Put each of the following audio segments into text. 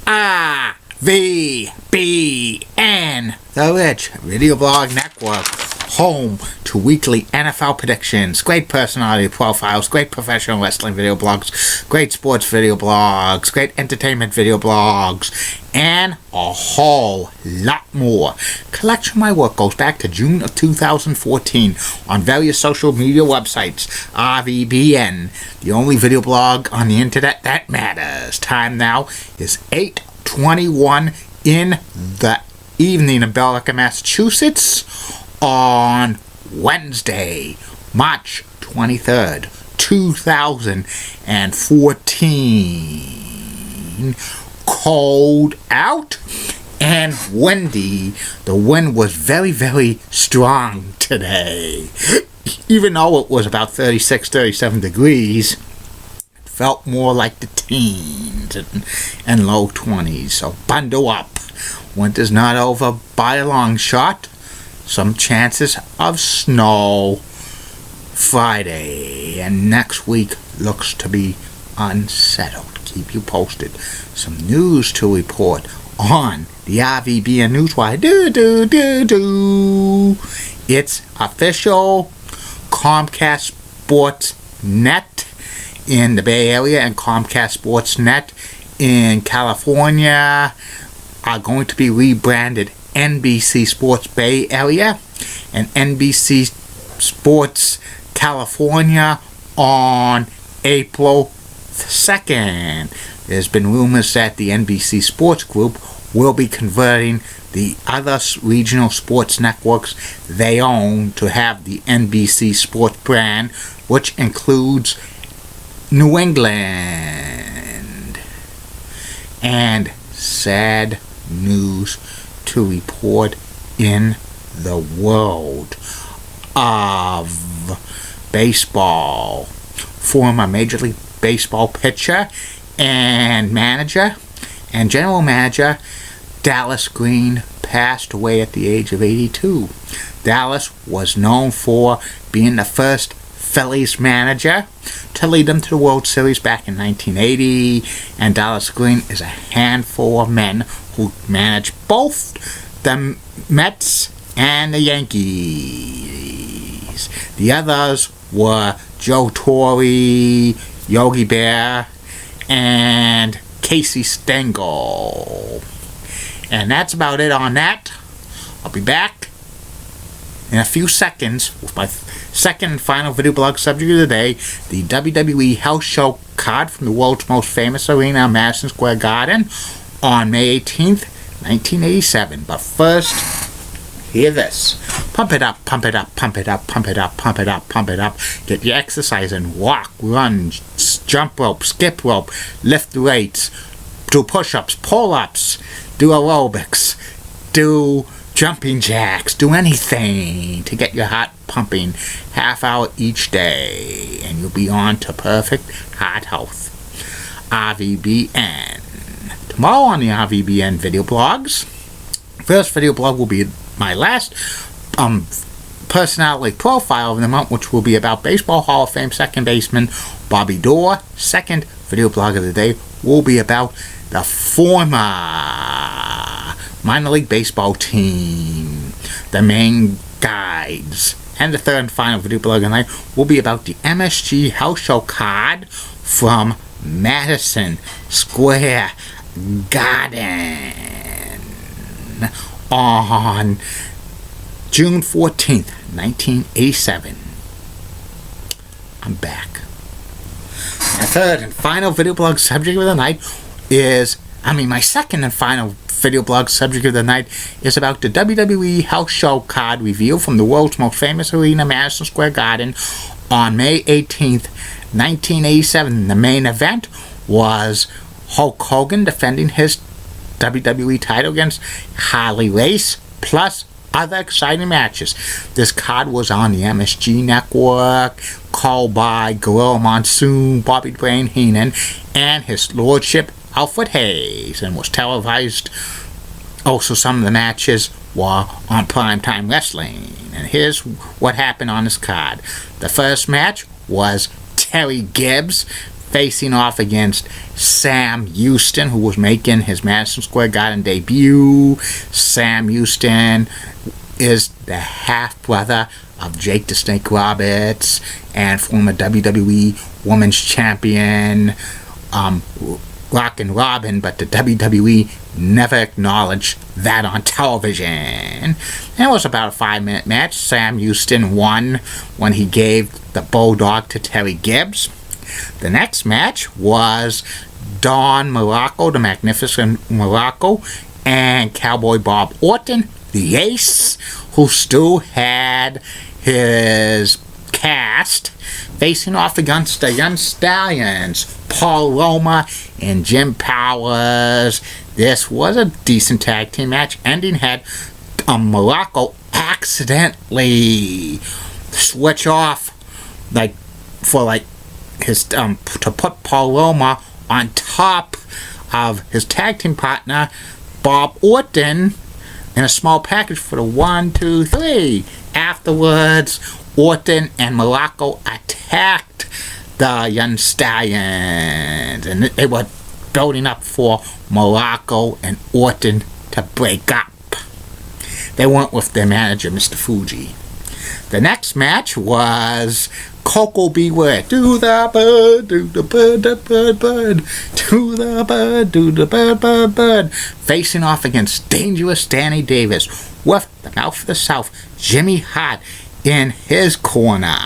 RVBN, the Rich Video Blog Network, home to weekly NFL predictions, great personality profiles, great professional wrestling video blogs, great sports video blogs, great entertainment video blogs, and a whole lot more. Collection of my work goes back to June of 2014 on various social media websites. RVBN, the only video blog on the internet that matters. Time now is 8:21 in the evening in Belleville, Massachusetts, on Wednesday, March 23rd, 2014. Cold out and windy. The wind was very, very strong today. Even though it was about 36, 37 degrees, it felt more like the teens and low 20s. So bundle up. Winter's not over by a long shot. Some chances of snow Friday, and next week looks to be unsettled. Keep you posted. Some news to report on the RVBN Newswire. It's official. Comcast Sports Net in the Bay Area and Comcast Sports Net in California are going to be rebranded NBC Sports Bay Area and NBC Sports California on April 2nd. There's been rumors that the NBC Sports Group will be converting the other regional sports networks they own to have the NBC Sports brand, which includes New England. And sad news to report in the world of baseball. Former Major League Baseball pitcher and manager and general manager Dallas Green passed away at the age of 82. Dallas was known for being the first Phillies manager to lead them to the World Series back in 1980, and Dallas Green is a handful of men who managed both the Mets and the Yankees. The others were Joe Torre, Yogi Bear, and Casey Stengel. And that's about it on that. I'll be back in a few seconds with my second and final video blog subject of the day, the WWE House Show card from the world's most famous arena, Madison Square Garden, on May 18th, 1987. But first, hear this. Pump it up, pump it up, pump it up, pump it up, pump it up, pump it up. Get your exercise in. Walk, run, jump rope, skip rope, lift weights, do push-ups, pull-ups, do aerobics, do jumping jacks, do anything to get your heart pumping. Half hour each day, and you'll be on to perfect heart health. RVBN. Tomorrow on the RVBN video blogs, first video blog will be my last personality profile of the month, which will be about Baseball Hall of Fame second baseman Bobby Doerr. Second video blog of the day will be about the former minor league baseball team, the main guides. And the third and final video blog of the night will be about the MSG House Show card from Madison Square Garden on June 14th, 1987. I'm back. My third and final video blog subject of the night my second and final video blog subject of the night is about the WWE House Show card reveal from the world's most famous arena, Madison Square Garden, on May 18th, 1987. The main event was Hulk Hogan defending his WWE title against Harley Race, plus other exciting matches. This card was on the MSG network, called by Gorilla Monsoon, Bobby the Brain Heenan, and his lordship Alfred Hayes, and was televised. Also, some of the matches were on Primetime Wrestling. And here's what happened on this card. The first match was Terry Gibbs facing off against Sam Houston, who was making his Madison Square Garden debut. Sam Houston is the half-brother of Jake the Snake Roberts and former WWE Women's Champion Rockin' Robin, but the WWE never acknowledged that on television. And it was about a 5-minute match. Sam Houston won when he gave the Bulldog to Terry Gibbs. The next match was Don Morocco, the Magnificent Morocco, and Cowboy Bob Orton, the Ace, who still had his cast, facing off against the Young Stallions, Paul Roma and Jim Powers. This was a decent tag team match. Ending had Morocco accidentally switch off his to put Paul Roma on top of his tag team partner Bob Orton in a small package for the 1, 2, 3. Afterwards, Orton and Morocco attacked the Young Stallions, and they were building up for Morocco and Orton to break up. They went with their manager, Mr. Fuji. The next match was Coco Beware. Do the bird, do the bird, the bird, bird. Do the bird, do the bird, bird, bird. Facing off against Dangerous Danny Davis with the Mouth of the South, Jimmy Hart, in his corner.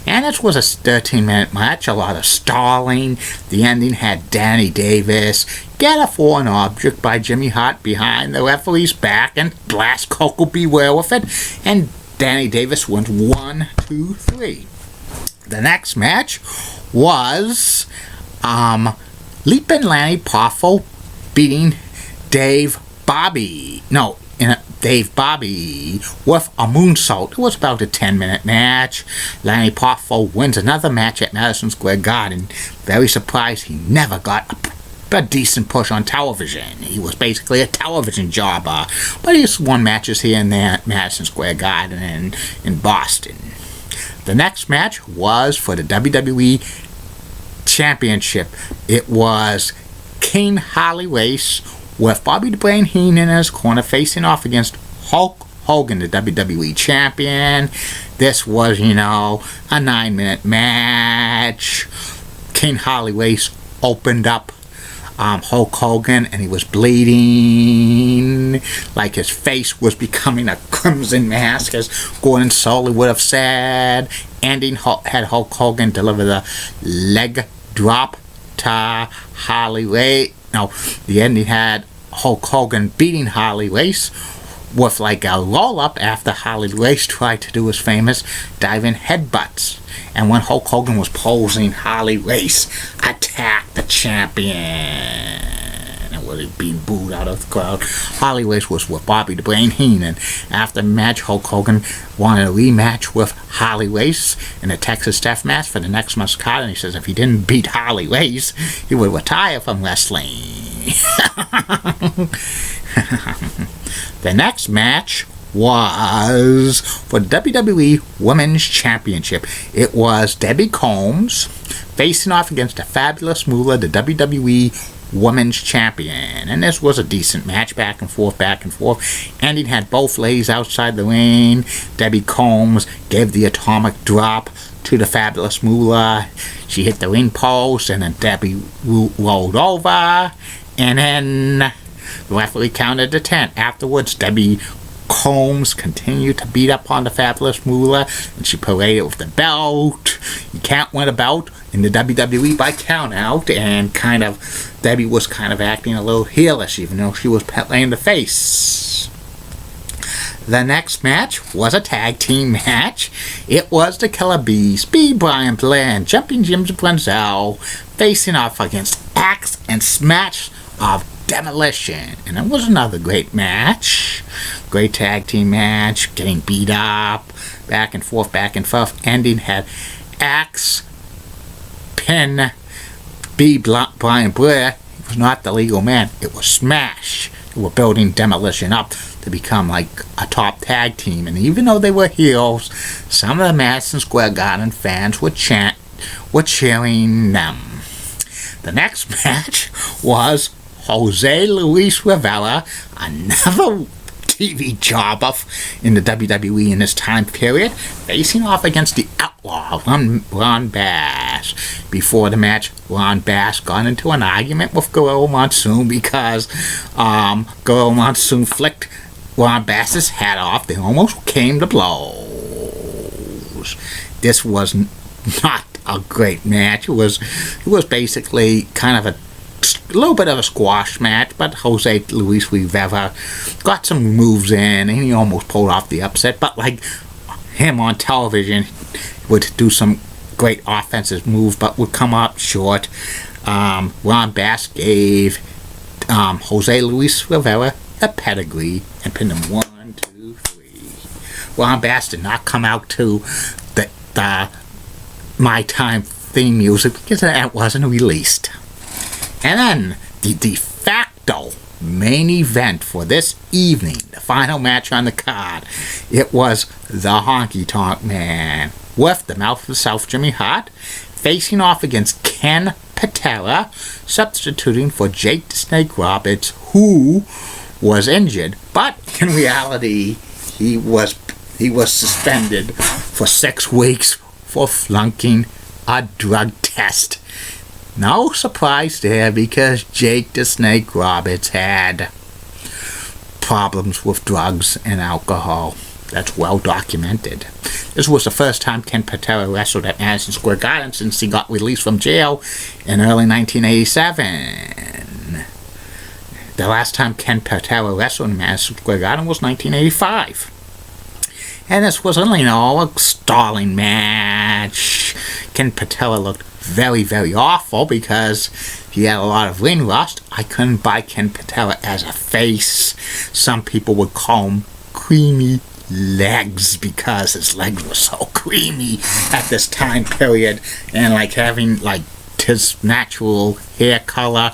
And this was a 13-minute match, a lot of stalling. The ending had Danny Davis get a foreign object by Jimmy Hart behind the referee's back and blast Coco Beware with it. And Danny Davis wins 1, 2, 3. The next match was Leapin' Lanny Poffo beating Dave Bobby with a moonsault. It was about a 10-minute match. Lanny Poffo wins another match at Madison Square Garden. Very surprised he never got a decent push on television. He was basically a television jobber, but he's won matches here and there at Madison Square Garden and in Boston. The next match was for the WWE Championship. It was King Harley Race with Bobby the Brain Heenan in his corner, facing off against Hulk Hogan, the WWE Champion. This was, a 9-minute match. King Harley Race opened up Hulk Hogan, and he was bleeding, like his face was becoming a crimson mask, as Gordon Soley would have said. Ending had Hulk Hogan deliver the leg drop to Harley Race. No, the ending had Hulk Hogan beating Harley Race with like a roll-up after Harley Race tried to do his famous diving headbutts. And when Hulk Hogan was posing, Harley Race attacked the champion and was being booed out of the crowd. Harley Race was with Bobby the Brain Heenan. After the match, Hulk Hogan wanted a rematch with Harley Race in a Texas Death Match for the next month's card, and he says if he didn't beat Harley Race, he would retire from wrestling. The next match was for the WWE Women's Championship. It was Debbie Combs facing off against the Fabulous Moolah, the WWE Women's Champion. And this was a decent match, back and forth. Ending had both ladies outside the ring. Debbie Combs gave the atomic drop to the Fabulous Moolah. She hit the ring post, and then Debbie rolled over. And then the referee counted to 10. Afterwards, Debbie Combs continued to beat up on the Fabulous Moolah, and she paraded with the belt. You can't win a belt in the WWE by count out, and Debbie was kind of acting a little heelish, even though she was playing the face. The next match was a tag team match. It was the Killer Bees, B. Brian Blair and Jumping Jim Brunzell, facing off against Axe and Smash of Demolition. And it was another great match. Great tag team match, getting beat up, back and forth. Ending had Axe pin B. Brian Blair. He was not the legal man. It was Smash. They were building Demolition up to become like a top tag team. And even though they were heels, some of the Madison Square Garden fans would chant were cheering them. The next match was Jose Luis Rivera, another TV jobber in the WWE in this time period, facing off against the Outlaw, Ron Bass. Before the match, Ron Bass got into an argument with Gorilla Monsoon because Gorilla Monsoon flicked Ron Bass's hat off. They almost came to blows. This was not a great match. It was basically kind of a little bit of a squash match, but Jose Luis Rivera got some moves in, and he almost pulled off the upset. But like him on television, would do some great offensive moves, but would come up short. Ron Bass gave Jose Luis Rivera a pedigree and pinned him 1, 2, 3. Ron Bass did not come out to the My Time theme music because that wasn't released. And then the de facto main event for this evening, the final match on the card, it was the Honky Tonk Man with the Mouth of the South, Jimmy Hart, facing off against Ken Patera, substituting for Jake the Snake Roberts, who was injured, but in reality he was suspended for 6 weeks for flunking a drug test. No surprise there, because Jake the Snake Roberts had problems with drugs and alcohol. That's well documented. This was the first time Ken Patera wrestled at Madison Square Garden since he got released from jail in early 1987. The last time Ken Patera wrestled in Madison Square Garden was 1985. And this was only a stalling match. Ken Patera looked very, very awful because he had a lot of ring rust. I couldn't buy Ken Patera as a face. Some people would call him creamy legs because his legs were so creamy at this time period, and like having like his natural hair color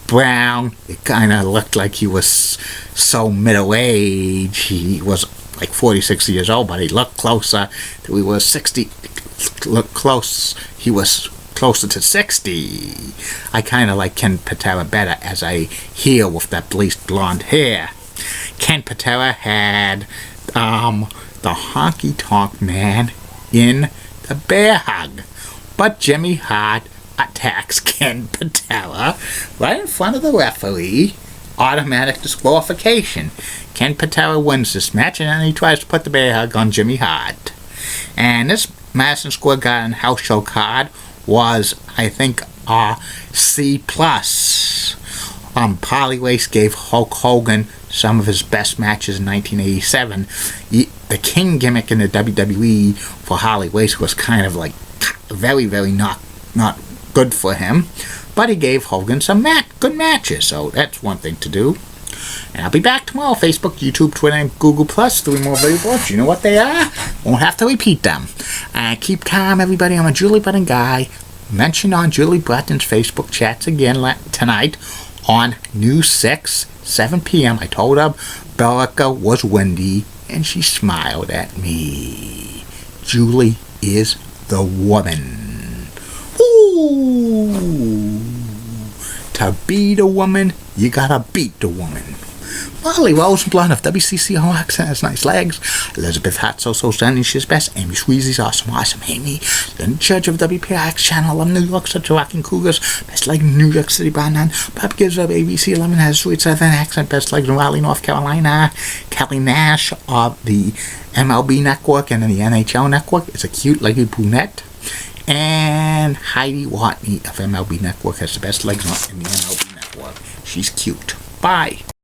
brown, it kind of looked like he was so middle-aged. He was like 46 years old, but he looked closer to he was 60. Looked close. He was closer to 60. I kind of like Ken Patera better as a heel with that bleached blonde hair. Ken Patera had the Honky Tonk Man in the bear hug, but Jimmy Hart attacks Ken Patera right in front of the referee. Automatic disqualification. Ken Patera wins this match, and then he tries to put the bear hug on Jimmy Hart. And this Madison Square Garden house show card was, I think, C+. Polly Race gave Hulk Hogan some of his best matches in 1987. The King gimmick in the WWE for Harley Race was kind of like very, very not good for him. But he gave Hogan some good matches, so that's one thing to do. And I'll be back tomorrow. Facebook, YouTube, Twitter, and Google+. 3 more video boards. You know what they are? Won't have to repeat them. Keep calm, everybody. I'm a Julie Button guy. Mentioned on Julie Button's Facebook chats again tonight on News 6, 7 p.m. I told her Bellica was windy, and she smiled at me. Julie is the woman. Ooh! To be the woman, you gotta beat the woman. Molly Rosenblunt of WCCOX has nice legs. Elizabeth Hart, so stunning, she's best. Amy Sweezy's awesome Amy. Lynn Church of WPIX channel, I'm New York, such a rocking cougars. Best leg in New York City by none. Bob gives up ABC 11, has a sweet southern accent. Best legs in Raleigh, North Carolina. Kelly Nash of the MLB Network and the NHL Network is a cute leggy brunette. And Heidi Watney of MLB Network has the best legs in the MLB Network. She's cute. Bye.